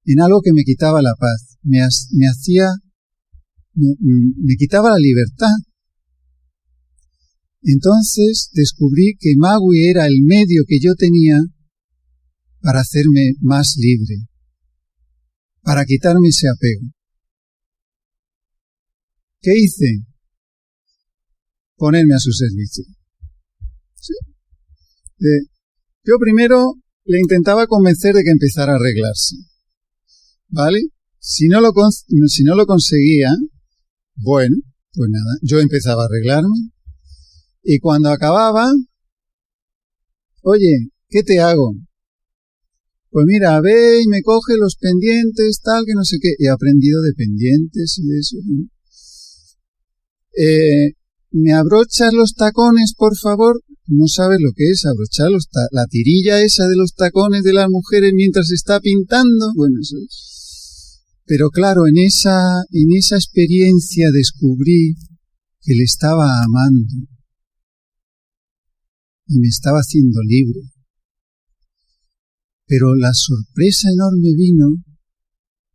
en algo que me quitaba la paz, me quitaba la libertad. Entonces descubrí que Magui era el medio que yo tenía para hacerme más libre, para quitarme ese apego. ¿Qué hice? Ponerme a su servicio. ¿Sí? Yo primero le intentaba convencer de que empezara a arreglarse. ¿Vale? Si no lo conseguía, bueno, pues nada, yo empezaba a arreglarme y cuando acababa, oye, ¿qué te hago? Pues mira, ve y me coge los pendientes, tal, que no sé qué. He aprendido de pendientes y de eso. ¿Me abrochas los tacones, por favor? No sabes lo que es abrochar la tirilla esa de los tacones de las mujeres mientras se está pintando. Bueno, eso es. Pero claro, en esa experiencia descubrí que le estaba amando y me estaba haciendo libre. Pero la sorpresa enorme vino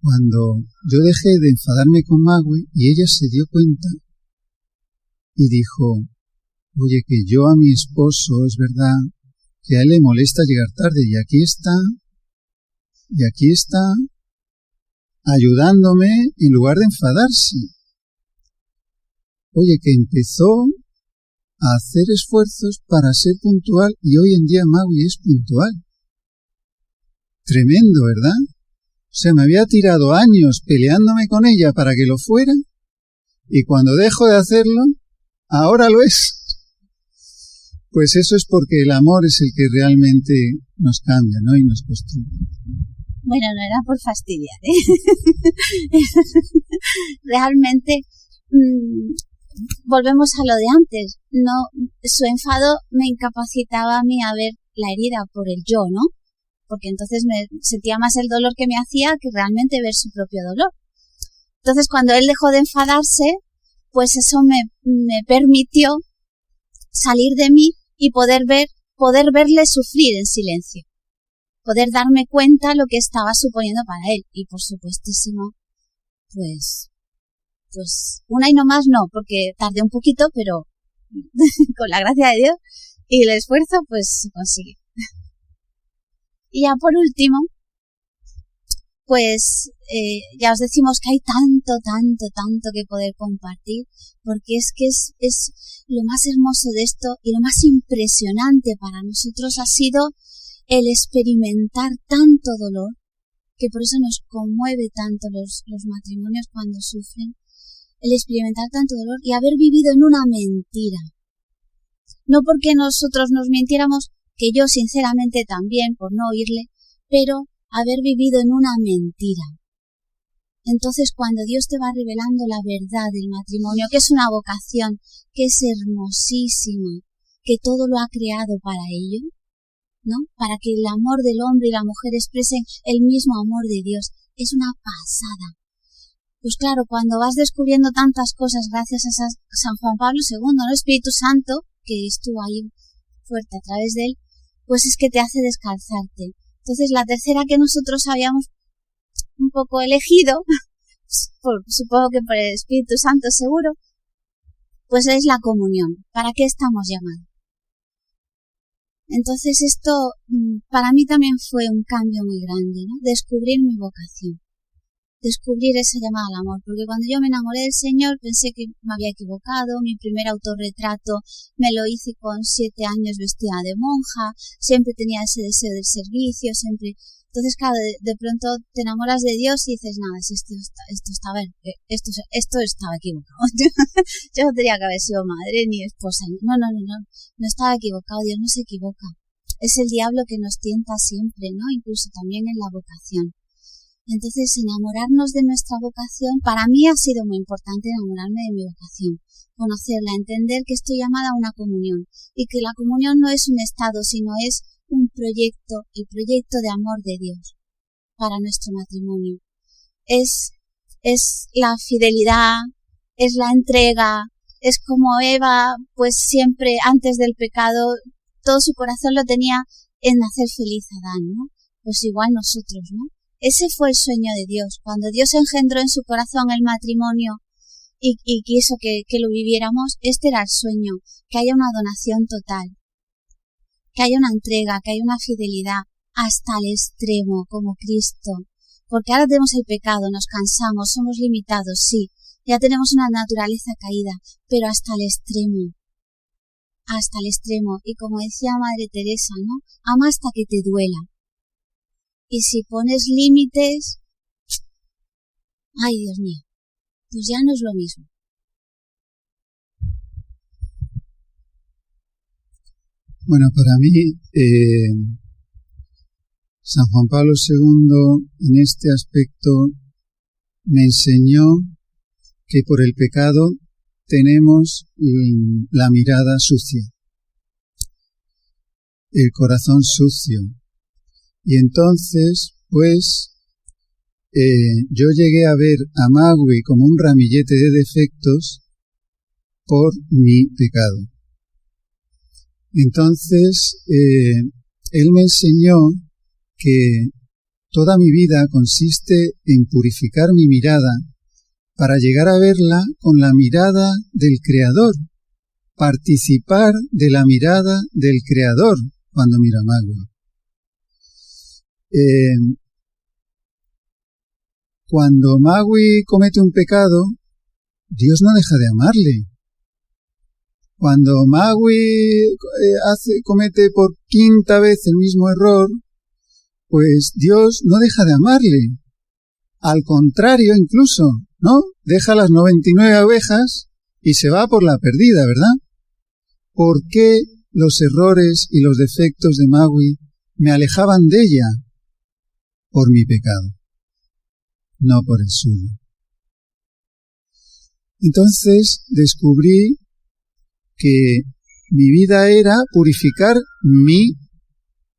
cuando yo dejé de enfadarme con Magui y ella se dio cuenta y dijo, oye, que yo a mi esposo, es verdad, que a él le molesta llegar tarde y aquí está, ayudándome en lugar de enfadarse. Oye, que empezó a hacer esfuerzos para ser puntual y hoy en día Magui es puntual. Tremendo, ¿verdad? O sea, me había tirado años peleándome con ella para que lo fuera y cuando dejo de hacerlo, ahora lo es. Pues eso es porque el amor es el que realmente nos cambia, ¿no? Y nos construye. Bueno, no era por fastidiar, ¿eh? Realmente, volvemos a lo de antes. No, su enfado me incapacitaba a mí a ver la herida por el yo, ¿no? Porque entonces me sentía más el dolor que me hacía que realmente ver su propio dolor. Entonces, cuando él dejó de enfadarse, pues eso me permitió salir de mí y poder verle sufrir en silencio. Poder darme cuenta lo que estaba suponiendo para él. Y por supuestísimo, pues una y no más no, porque tardé un poquito, pero con la gracia de Dios y el esfuerzo, pues se consigue. Y ya por último, pues ya os decimos que hay tanto que poder compartir, porque es que es lo más hermoso de esto y lo más impresionante para nosotros ha sido el experimentar tanto dolor, que por eso nos conmueve tanto los matrimonios cuando sufren, el experimentar tanto dolor y haber vivido en una mentira. No porque nosotros nos mintiéramos, que yo sinceramente también, por no oírle, pero haber vivido en una mentira. Entonces, cuando Dios te va revelando la verdad del matrimonio, que es una vocación, que es hermosísima, que todo lo ha creado para ello, ¿no? Para que el amor del hombre y la mujer expresen el mismo amor de Dios. Es una pasada. Pues claro, cuando vas descubriendo tantas cosas gracias a San Juan Pablo II, ¿no? El Espíritu Santo, que estuvo ahí fuerte a través de él, pues es que te hace descalzarte. Entonces la tercera que nosotros habíamos un poco elegido, supongo que por el Espíritu Santo seguro, pues es la comunión. ¿Para qué estamos llamados? Entonces esto para mí también fue un cambio muy grande, ¿no? Descubrir mi vocación, descubrir esa llamada al amor, porque cuando yo me enamoré del Señor pensé que me había equivocado. Mi primer autorretrato me lo hice con 7 años vestida de monja, siempre tenía ese deseo del servicio, siempre. Entonces, claro, de pronto te enamoras de Dios y dices, nada, esto estaba equivocado. Yo no tenía que haber sido madre ni esposa. No estaba equivocado. Dios no se equivoca. Es el diablo que nos tienta siempre, ¿no? Incluso también en la vocación. Entonces, enamorarnos de nuestra vocación, para mí ha sido muy importante enamorarme de mi vocación, conocerla, entender que estoy llamada a una comunión y que la comunión no es un estado, sino es un proyecto, el proyecto de amor de Dios para nuestro matrimonio. Es la fidelidad, es la entrega, es como Eva, pues siempre antes del pecado, todo su corazón lo tenía en hacer feliz a Adán, ¿no? Pues igual nosotros, ¿no? Ese fue el sueño de Dios. Cuando Dios engendró en su corazón el matrimonio y quiso que lo viviéramos, este era el sueño, que haya una donación total, que haya una entrega, que haya una fidelidad hasta el extremo, como Cristo. Porque ahora tenemos el pecado, nos cansamos, somos limitados, sí, ya tenemos una naturaleza caída, pero hasta el extremo. Hasta el extremo. Y como decía Madre Teresa, ¿no? Ama hasta que te duela. Y si pones límites, ay Dios mío, pues ya no es lo mismo. Bueno, para mí, San Juan Pablo II en este aspecto me enseñó que por el pecado tenemos la mirada sucia, el corazón sucio. Y entonces, pues, yo llegué a ver a Magui como un ramillete de defectos por mi pecado. Entonces, él me enseñó que toda mi vida consiste en purificar mi mirada para llegar a verla con la mirada del Creador, participar de la mirada del Creador cuando miro a Magui. Cuando Magui comete un pecado, Dios no deja de amarle. Cuando Magui comete por 5ª vez el mismo error, pues Dios no deja de amarle. Al contrario, incluso, ¿no? Deja las 99 ovejas y se va por la perdida, ¿verdad? ¿Por qué los errores y los defectos de Magui me alejaban de ella? Por mi pecado, no por el suyo. Entonces descubrí que mi vida era purificar mi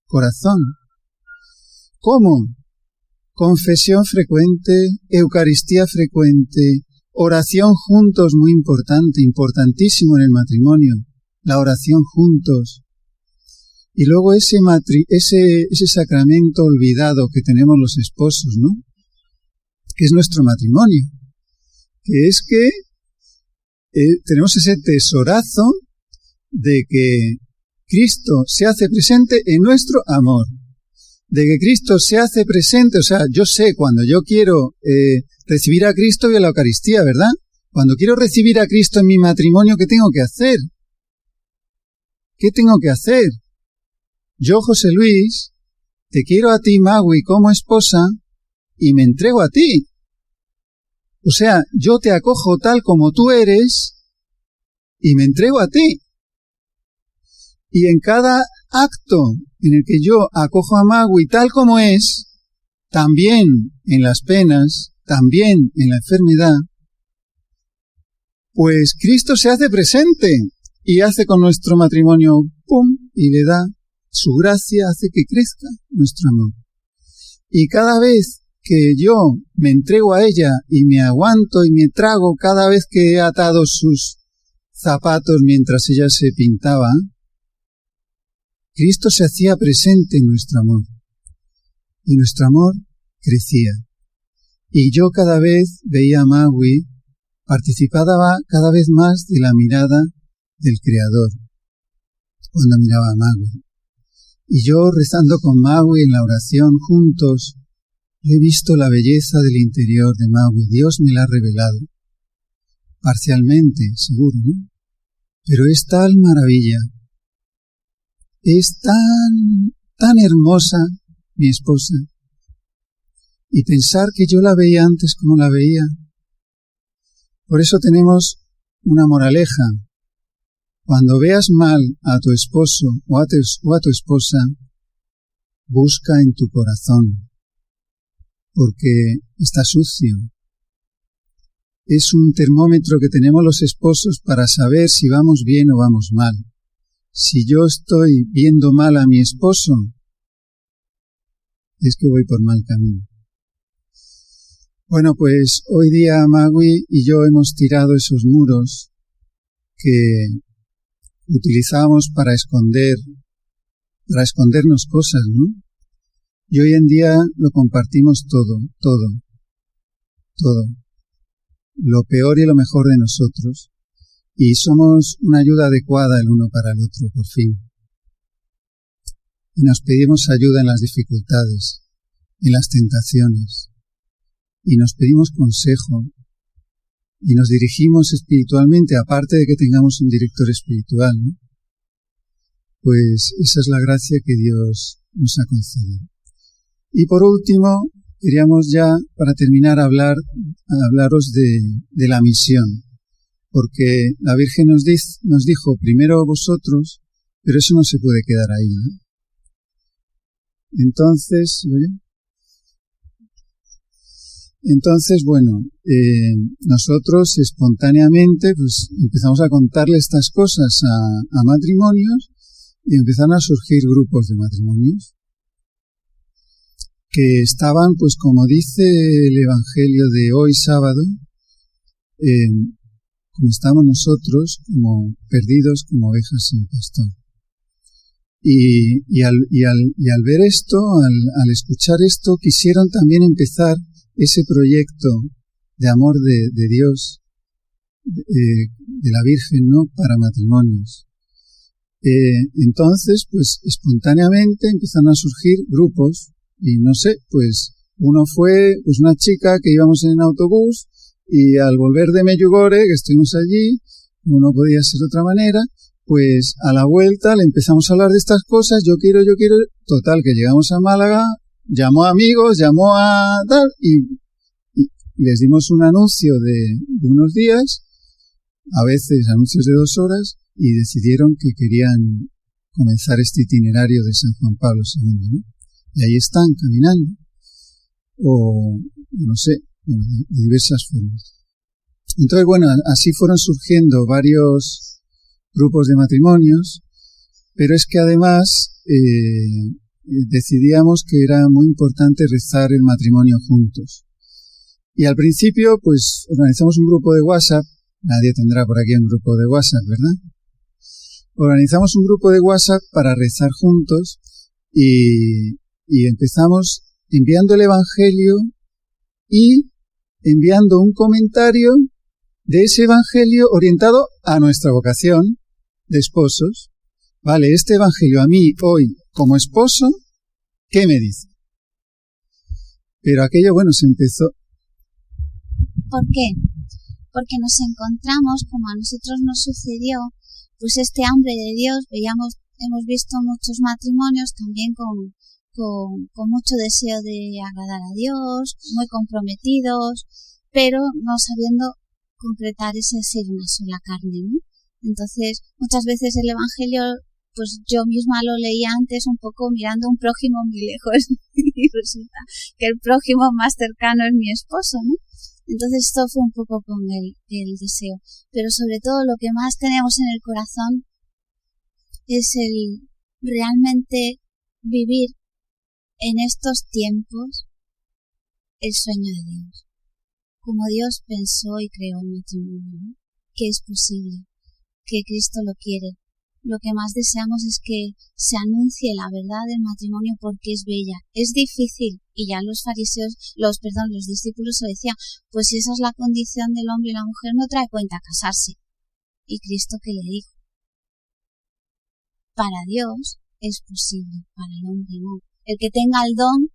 corazón. ¿Cómo? Confesión frecuente, Eucaristía frecuente, oración juntos, muy importante, importantísimo en el matrimonio, la oración juntos. Y luego ese sacramento olvidado que tenemos los esposos, ¿no? Que es nuestro matrimonio. Que es que tenemos ese tesorazo de que Cristo se hace presente en nuestro amor. De que Cristo se hace presente, o sea, yo sé cuando yo quiero recibir a Cristo y a la Eucaristía, ¿verdad? Cuando quiero recibir a Cristo en mi matrimonio, ¿qué tengo que hacer? ¿Qué tengo que hacer? Yo, José Luis, te quiero a ti, Magui, como esposa, y me entrego a ti. O sea, yo te acojo tal como tú eres, y me entrego a ti. Y en cada acto en el que yo acojo a Magui tal como es, también en las penas, también en la enfermedad, pues Cristo se hace presente. y hace con nuestro matrimonio ¡pum! Y le da su gracia, hace que crezca nuestro amor. Y cada vez que yo me entrego a ella y me aguanto y me trago cada vez que he atado sus zapatos mientras ella se pintaba, Cristo se hacía presente en nuestro amor. Y nuestro amor crecía. Y yo cada vez veía a Magui, participaba cada vez más de la mirada del Creador cuando miraba a Magui. Y yo rezando con Magui en la oración juntos, he visto la belleza del interior de Magui. Dios me la ha revelado. Parcialmente, seguro, ¿no? Pero es tal maravilla. Es tan hermosa mi esposa. Y pensar que yo la veía antes como la veía. Por eso tenemos una moraleja. Cuando veas mal a tu esposo o a tu esposa, busca en tu corazón, porque está sucio. Es un termómetro que tenemos los esposos para saber si vamos bien o vamos mal. Si yo estoy viendo mal a mi esposo, es que voy por mal camino. Bueno, pues hoy día Magui y yo hemos tirado esos muros que utilizábamos para escondernos cosas, ¿no? Y hoy en día lo compartimos todo. Lo peor y lo mejor de nosotros. Y somos una ayuda adecuada el uno para el otro, por fin. Y nos pedimos ayuda en las dificultades, en las tentaciones. Y nos pedimos consejo. Y nos dirigimos espiritualmente, aparte de que tengamos un director espiritual, ¿no? Pues esa es la gracia que Dios nos ha concedido. Y por último, queríamos ya, para terminar, hablaros de la misión. Porque la Virgen nos dijo primero vosotros, pero eso no se puede quedar ahí, ¿no? Entonces, bueno, nosotros espontáneamente pues empezamos a contarle estas cosas a matrimonios y empezaron a surgir grupos de matrimonios que estaban, pues como dice el Evangelio de hoy sábado, como estamos nosotros, como perdidos como ovejas sin pastor. Y al ver esto, al escuchar esto, quisieron también empezar ese proyecto de amor de Dios, de la Virgen, ¿no?, para matrimonios. Entonces, pues espontáneamente empezaron a surgir grupos, y no sé, pues uno fue pues una chica que íbamos en autobús, y al volver de Medjugorje, que estuvimos allí, como no podía ser de otra manera, pues a la vuelta le empezamos a hablar de estas cosas, yo quiero, total, que llegamos a Málaga, llamó a amigos, llamó a tal, y les dimos un anuncio de unos días, a veces anuncios de 2 horas, y decidieron que querían comenzar este itinerario de San Juan Pablo II, ¿no? Y ahí están, caminando, o no sé, de diversas formas. Entonces, bueno, así fueron surgiendo varios grupos de matrimonios, pero es que además decidíamos que era muy importante rezar el matrimonio juntos. Y al principio, pues, organizamos un grupo de WhatsApp. Nadie tendrá por aquí un grupo de WhatsApp, ¿verdad? Organizamos un grupo de WhatsApp para rezar juntos y empezamos enviando el Evangelio y enviando un comentario de ese Evangelio orientado a nuestra vocación de esposos. Vale, este Evangelio a mí hoy como esposo, ¿qué me dice? Pero aquello, bueno, se empezó. ¿Por qué? Porque nos encontramos, como a nosotros nos sucedió, pues este hambre de Dios. Hemos visto muchos matrimonios también con mucho deseo de agradar a Dios, muy comprometidos, pero no sabiendo concretar ese ser una sola carne, ¿no? Entonces, muchas veces el Evangelio, pues yo misma lo leía antes un poco mirando a un prójimo muy lejos y resulta que el prójimo más cercano es mi esposo, ¿no? Entonces esto fue un poco con el deseo. Pero sobre todo lo que más tenemos en el corazón es el realmente vivir en estos tiempos el sueño de Dios. Como Dios pensó y creó el matrimonio, ¿no? Que es posible, que Cristo lo quiere. Lo que más deseamos es que se anuncie la verdad del matrimonio porque es bella. Es difícil, y ya los discípulos se decían, pues si esa es la condición del hombre y la mujer, no trae cuenta casarse. Y Cristo que le dijo, para Dios es posible, para el hombre no. El que tenga el don,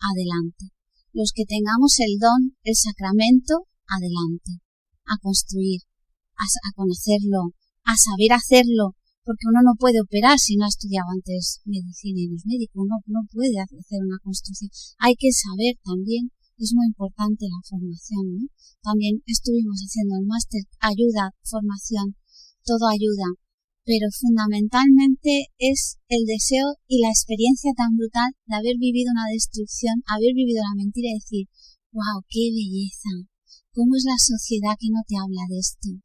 adelante. Los que tengamos el don, el sacramento, adelante. A construir, a conocerlo, a saber hacerlo. Porque uno no puede operar si no ha estudiado antes medicina y no es médico, uno no puede hacer una construcción. Hay que saber también, es muy importante la formación, ¿no? También estuvimos haciendo el máster, ayuda, formación, todo ayuda, pero fundamentalmente es el deseo y la experiencia tan brutal de haber vivido una destrucción, haber vivido la mentira y decir, wow, qué belleza, cómo es la sociedad que no te habla de esto,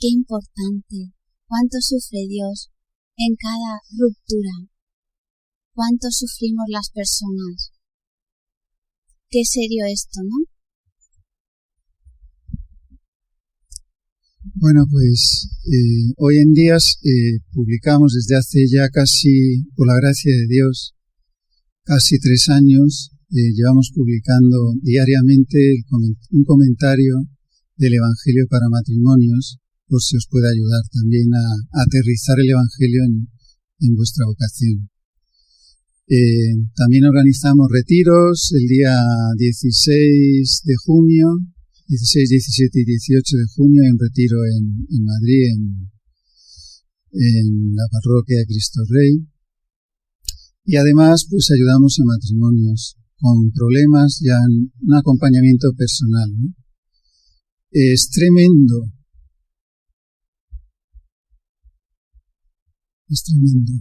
qué importante. Cuánto sufre Dios en cada ruptura, cuánto sufrimos las personas. Qué serio esto, ¿no? Bueno, pues hoy en día publicamos desde hace ya casi, por la gracia de Dios, casi 3 años, llevamos publicando diariamente un comentario del Evangelio para matrimonios, por si os puede ayudar también a aterrizar el Evangelio en vuestra vocación. También organizamos retiros el día 16 de junio, 16, 17 y 18 de junio hay un retiro en Madrid, en la parroquia de Cristo Rey. Y además, pues ayudamos a matrimonios con problemas, ya en un acompañamiento personal, ¿no? Es tremendo. Es tremendo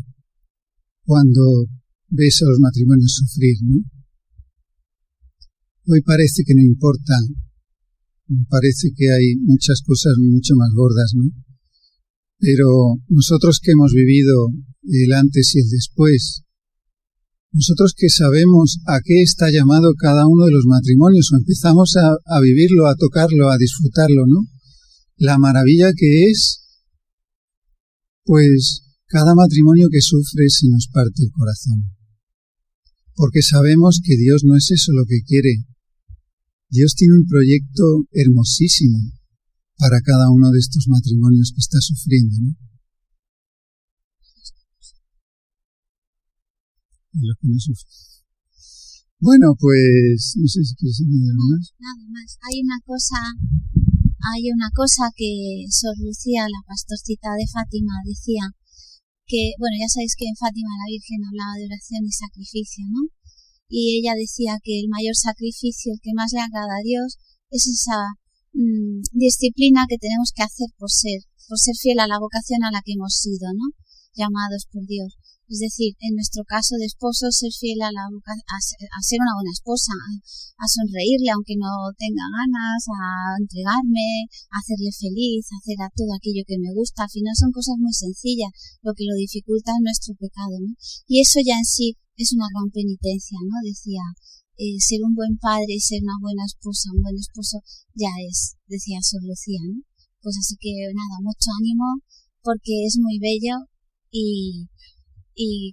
cuando ves a los matrimonios sufrir, ¿no? Hoy parece que no importa, parece que hay muchas cosas mucho más gordas, ¿no? Pero nosotros que hemos vivido el antes y el después, nosotros que sabemos a qué está llamado cada uno de los matrimonios, o empezamos a vivirlo, a tocarlo, a disfrutarlo, ¿no? La maravilla que es, pues, cada matrimonio que sufre se nos parte el corazón. Porque sabemos que Dios no es eso lo que quiere. Dios tiene un proyecto hermosísimo para cada uno de estos matrimonios que está sufriendo, ¿no? Lo que no sufre. Bueno, pues, no sé si quieres añadir algo más. Nada más. Hay una cosa que Sor Lucía, la pastorcita de Fátima, decía que, bueno, ya sabéis que en Fátima la Virgen hablaba de oración y sacrificio, ¿no? Y ella decía que el mayor sacrificio, el que más le agrada a Dios, es esa disciplina que tenemos que hacer por ser fiel a la vocación a la que hemos sido, ¿no? Llamados por Dios. Es decir, en nuestro caso de esposo, ser fiel a ser una buena esposa, a sonreírle aunque no tenga ganas, a entregarme, a hacerle feliz, a hacer a todo aquello que me gusta. Al final son cosas muy sencillas, lo que lo dificulta es nuestro pecado, ¿no? Y eso ya en sí es una gran penitencia, ¿no? Decía, ser un buen padre, ser una buena esposa, un buen esposo, ya es, decía Sor Lucía, ¿no? Pues así que nada, mucho ánimo, porque es muy bello y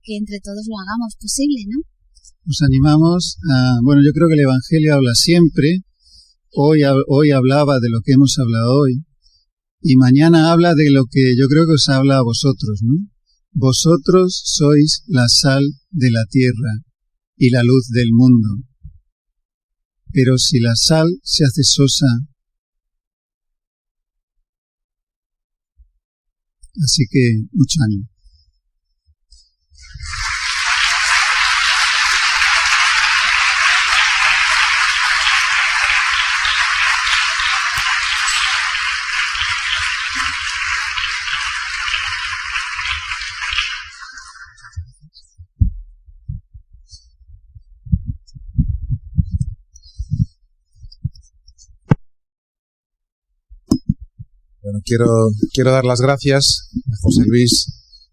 que entre todos lo hagamos posible, ¿no? Nos animamos a... Bueno, yo creo que el Evangelio habla siempre. Hoy hablaba de lo que hemos hablado hoy. Y mañana habla de lo que yo creo que os habla a vosotros, ¿no? Vosotros sois la sal de la tierra y la luz del mundo. Pero si la sal se hace sosa, así que mucho ánimo. Bueno, quiero dar las gracias a José Luis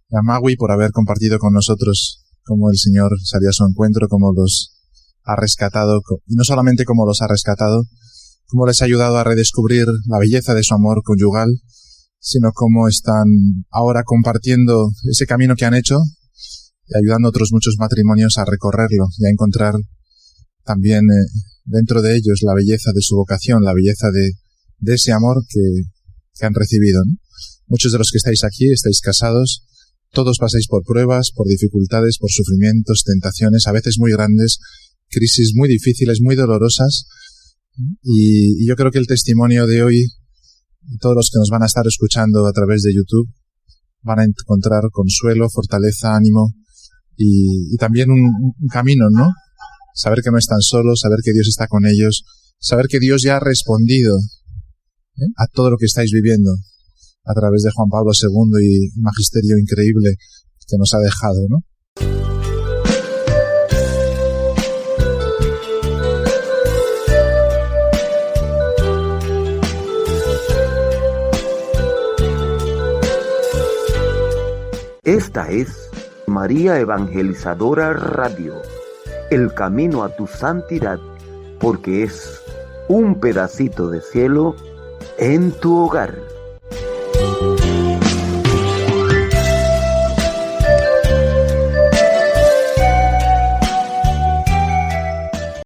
y a Magui por haber compartido con nosotros cómo el Señor salía a su encuentro, cómo los ha rescatado, y no solamente cómo los ha rescatado, cómo les ha ayudado a redescubrir la belleza de su amor conyugal, sino cómo están ahora compartiendo ese camino que han hecho y ayudando a otros muchos matrimonios a recorrerlo y a encontrar también dentro de ellos la belleza de su vocación, la belleza de ese amor que han recibido, ¿no? Muchos de los que estáis aquí, estáis casados, todos pasáis por pruebas, por dificultades, por sufrimientos, tentaciones, a veces muy grandes, crisis muy difíciles, muy dolorosas, y yo creo que el testimonio de hoy, todos los que nos van a estar escuchando a través de YouTube, van a encontrar consuelo, fortaleza, ánimo y también un camino, ¿no? Saber que no están solos, saber que Dios está con ellos, saber que Dios ya ha respondido a todo lo que estáis viviendo a través de Juan Pablo II y un magisterio increíble que nos ha dejado, ¿no? Esta es María Evangelizadora Radio, el camino a tu santidad, porque es un pedacito de cielo en tu hogar.